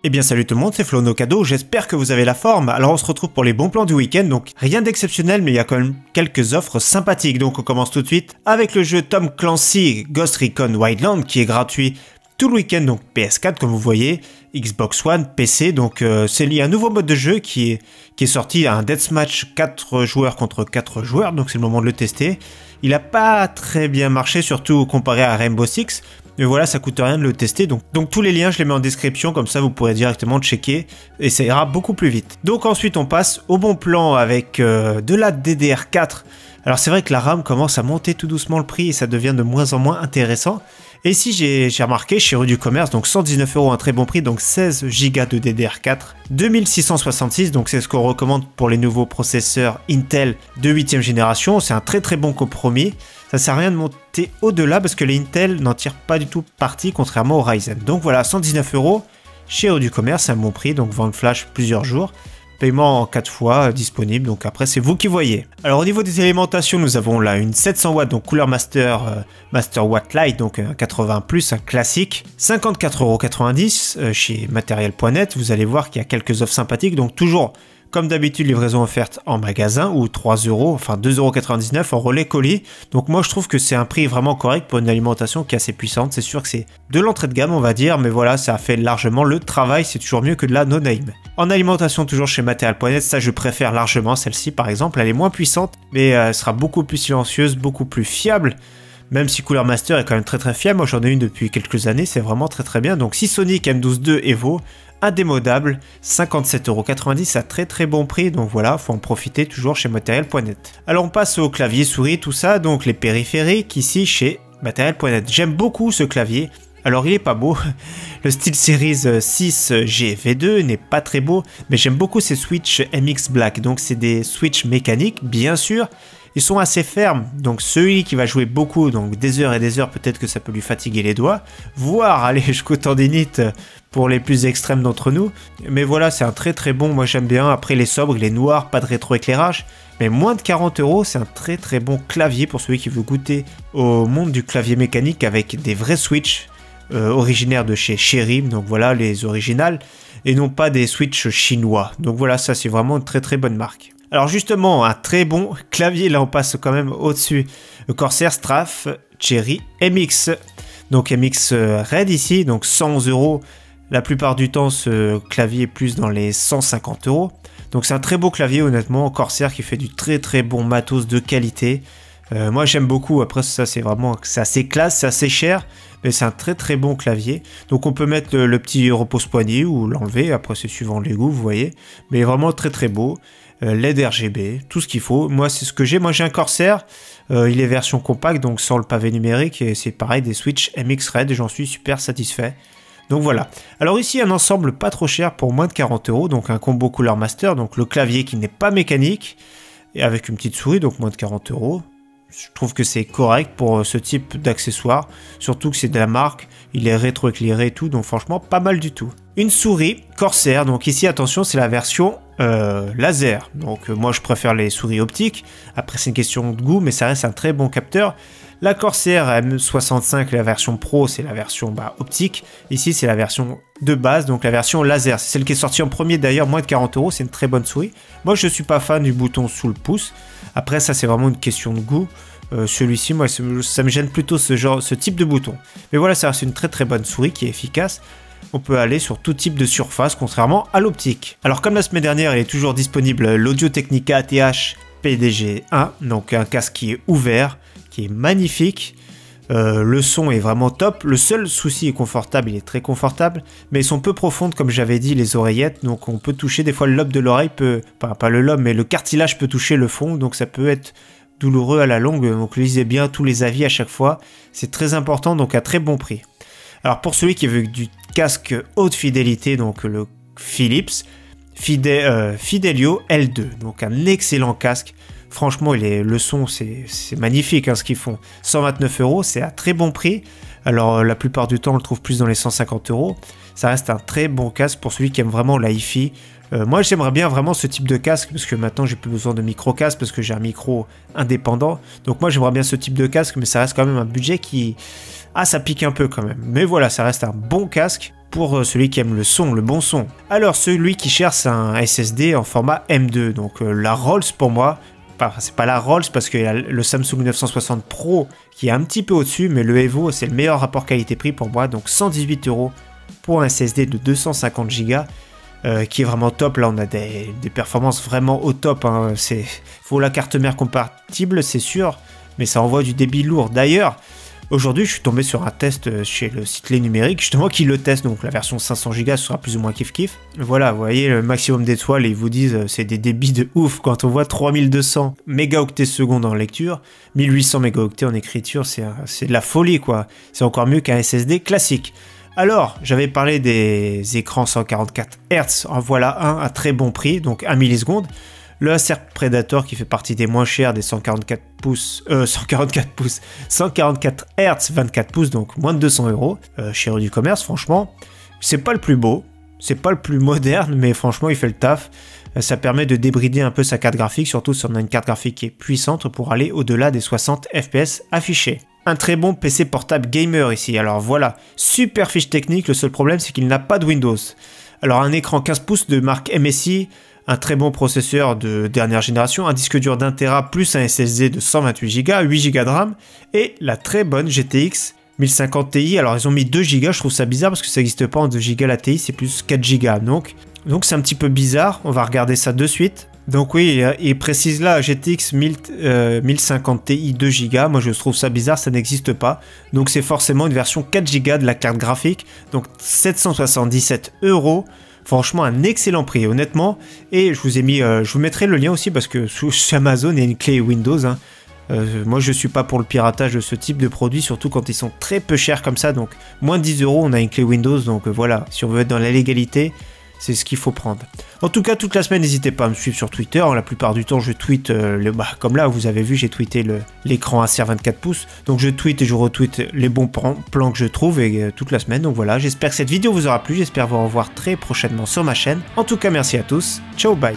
Eh bien salut tout le monde, c'est Flo Nocado, j'espère que vous avez la forme. Alors on se retrouve pour les bons plans du week-end, donc rien d'exceptionnel mais il y a quand même quelques offres sympathiques. Donc on commence tout de suite avec le jeu Tom Clancy Ghost Recon Wildlands qui est gratuit tout le week-end, donc PS4 comme vous voyez, Xbox One, PC, donc c'est lié à un nouveau mode de jeu qui est sorti, un deathmatch 4 joueurs contre 4 joueurs, donc c'est le moment de le tester. Il n'a pas très bien marché, surtout comparé à Rainbow Six. Mais voilà, ça coûte rien de le tester, donc tous les liens je les mets en description, comme ça vous pourrez directement checker et ça ira beaucoup plus vite. Donc ensuite on passe au bon plan avec de la DDR4. Alors c'est vrai que la RAM commence à monter tout doucement le prix et ça devient de moins en moins intéressant. Et ici j'ai remarqué chez Rue du Commerce, donc 119 €, un très bon prix, donc 16 Go de DDR4, 2666, donc c'est ce qu'on recommande pour les nouveaux processeurs Intel de 8ème génération, c'est un très bon compromis. Ça sert à rien de monter au-delà parce que les Intel n'en tirent pas du tout parti contrairement au Ryzen. Donc voilà, 119 € chez Rue du Commerce, c'est un bon prix, donc vente flash plusieurs jours. Paiement en 4 fois disponible, donc après c'est vous qui voyez. Alors au niveau des alimentations, nous avons là une 700 watts, donc couleur Master Watt Light, donc un 80+, un classique, 54,90 € chez Materiel.net. Vous allez voir qu'il y a quelques offres sympathiques, donc toujours comme d'habitude livraison offerte en magasin ou 3 €, enfin 2,99 € en relais colis. Donc moi je trouve que c'est un prix vraiment correct pour une alimentation qui est assez puissante. C'est sûr que c'est de l'entrée de gamme on va dire, mais voilà, ça a fait largement le travail, c'est toujours mieux que de la no-name. En alimentation toujours chez Material.net, ça je préfère largement celle-ci par exemple, elle est moins puissante, mais elle sera beaucoup plus silencieuse, beaucoup plus fiable. Même si Cooler Master est quand même très fiable, moi j'en ai une depuis quelques années, c'est vraiment très bien. Donc Seasonic M12 II Evo, indémodable, 57,90 € à très bon prix, donc voilà, faut en profiter toujours chez Material.net. Alors on passe au clavier souris, tout ça, donc les périphériques ici chez Material.net. J'aime beaucoup ce clavier. Alors il est pas beau, le SteelSeries 6 GV2 n'est pas très beau, mais j'aime beaucoup ces Switch MX Black, donc c'est des Switch mécaniques bien sûr, ils sont assez fermes, donc celui qui va jouer beaucoup, donc des heures et des heures, peut-être que ça peut lui fatiguer les doigts, voire aller jusqu'au tendinite pour les plus extrêmes d'entre nous, mais voilà, c'est un très bon, moi j'aime bien. Après les sobres, il est noir, pas de rétroéclairage, mais moins de 40 €, c'est un très bon clavier pour celui qui veut goûter au monde du clavier mécanique avec des vrais Switch originaires de chez Cherry, donc voilà les originales, et non pas des Switch chinois, donc voilà, ça c'est vraiment une très bonne marque. Alors justement, un très bon clavier, là on passe quand même au-dessus, le Corsair Straff Cherry MX, donc MX Red ici, donc 111 €, la plupart du temps ce clavier est plus dans les 150 €, donc c'est un très beau clavier honnêtement, Corsair qui fait du très bon matos de qualité. Moi j'aime beaucoup, après ça c'est assez classe, c'est assez cher, mais c'est un très bon clavier. Donc on peut mettre le petit repose-poignet ou l'enlever, après c'est suivant les goûts vous voyez, mais vraiment très beau. LED RGB, tout ce qu'il faut, moi c'est ce que j'ai, moi j'ai un Corsair, il est version compacte donc sans le pavé numérique et c'est pareil des Switch MX Red et j'en suis super satisfait. Donc voilà. Alors ici un ensemble pas trop cher pour moins de 40 €, donc un combo Cooler Master, donc le clavier qui n'est pas mécanique et avec une petite souris, donc moins de 40 €. Je trouve que c'est correct pour ce type d'accessoire, surtout que c'est de la marque, il est rétroéclairé et tout, donc franchement pas mal du tout. Une souris Corsair, donc ici attention c'est la version laser, donc moi je préfère les souris optiques, après c'est une question de goût mais ça reste un très bon capteur. La Corsair M65, la version Pro, c'est la version optique. Ici, c'est la version de base, donc la version laser. C'est celle qui est sortie en premier d'ailleurs, moins de 40 €. C'est une très bonne souris. Moi, je ne suis pas fan du bouton sous le pouce. Après, ça, c'est vraiment une question de goût. Celui-ci, moi, ça me gêne plutôt ce type de bouton. Mais voilà, ça reste une très bonne souris qui est efficace. On peut aller sur tout type de surface, contrairement à l'optique. Alors, comme la semaine dernière, il est toujours disponible l'Audio Technica ATH PDG-1, donc un casque qui est ouvert, qui est magnifique, le son est vraiment top, le seul souci est confortable, il est très confortable, mais ils sont peu profondes comme j'avais dit les oreillettes, donc on peut toucher des fois le lobe de l'oreille, pas le lobe mais le cartilage peut toucher le fond, donc ça peut être douloureux à la longue, donc lisez bien tous les avis à chaque fois, c'est très important, donc à très bon prix. Alors pour celui qui veut du casque haute fidélité, donc le Philips Fidelio L2, donc un excellent casque. Franchement, le son, c'est magnifique ce qu'ils font. 129 €, c'est à très bon prix. Alors, la plupart du temps, on le trouve plus dans les 150 €. Ça reste un très bon casque pour celui qui aime vraiment la hi-fi. Moi, j'aimerais bien vraiment ce type de casque parce que maintenant, j'ai plus besoin de micro-casque parce que j'ai un micro indépendant. Donc, moi, j'aimerais bien ce type de casque, mais ça reste quand même un budget qui... Ah, ça pique un peu quand même. Mais voilà, ça reste un bon casque pour celui qui aime le son, le bon son. Alors celui qui cherche un SSD en format M2, donc la Rolls pour moi, c'est pas la Rolls parce qu'il y a le Samsung 960 Pro qui est un petit peu au-dessus, mais le Evo c'est le meilleur rapport qualité-prix pour moi, donc 118 € pour un SSD de 250 Go. Qui est vraiment top. Là on a des performances vraiment au top, hein. Faut la carte mère compatible c'est sûr, mais ça envoie du débit lourd. D'ailleurs aujourd'hui je suis tombé sur un test chez le site Les Numériques justement qui le teste, donc la version 500 Go sera plus ou moins kiff kiff. Voilà, vous voyez le maximum d'étoiles et ils vous disent c'est des débits de ouf. Quand on voit 3200 mégaoctets secondes en lecture, 1800 mégaoctets en écriture, c'est de la folie quoi. C'est encore mieux qu'un SSD classique. Alors, j'avais parlé des écrans 144 Hz, en voilà un à très bon prix, donc 1 milliseconde. Le Acer Predator qui fait partie des moins chers des 144 Hz 24 pouces, donc moins de 200 €, chez Rue du Commerce, franchement. C'est pas le plus beau, c'est pas le plus moderne, mais franchement il fait le taf. Ça permet de débrider un peu sa carte graphique, surtout si on a une carte graphique qui est puissante pour aller au-delà des 60 FPS affichés. Un très bon PC portable gamer ici, alors voilà, super fiche technique, le seul problème c'est qu'il n'a pas de Windows. Alors un écran 15 pouces de marque MSI, un très bon processeur de dernière génération, un disque dur d'1 Tera plus un SSD de 128 Go, 8 Go de RAM, et la très bonne GTX 1050 Ti, alors ils ont mis 2 Go, je trouve ça bizarre parce que ça n'existe pas en 2 Go la Ti, c'est plus 4 Go, donc c'est un petit peu bizarre, on va regarder ça de suite. Donc oui, il précise là GTX 1050 Ti 2 Go, moi je trouve ça bizarre, ça n'existe pas. Donc c'est forcément une version 4 Go de la carte graphique, donc 777 €. Franchement un excellent prix honnêtement. Et je vous ai mis, je vous mettrai le lien aussi parce que chez Amazon il y a une clé Windows. Hein. Moi je suis pas pour le piratage de ce type de produit, surtout quand ils sont très peu chers comme ça. Donc moins de 10 € on a une clé Windows, donc voilà, si on veut être dans la légalité, c'est ce qu'il faut prendre. En tout cas, toute la semaine, n'hésitez pas à me suivre sur Twitter. La plupart du temps, je tweete, comme là, vous avez vu, j'ai tweeté l'écran Acer 24 pouces. Donc, je tweete et je retweete les bons plans que je trouve toute la semaine. Donc voilà, j'espère que cette vidéo vous aura plu. J'espère vous revoir très prochainement sur ma chaîne. En tout cas, merci à tous. Ciao, bye.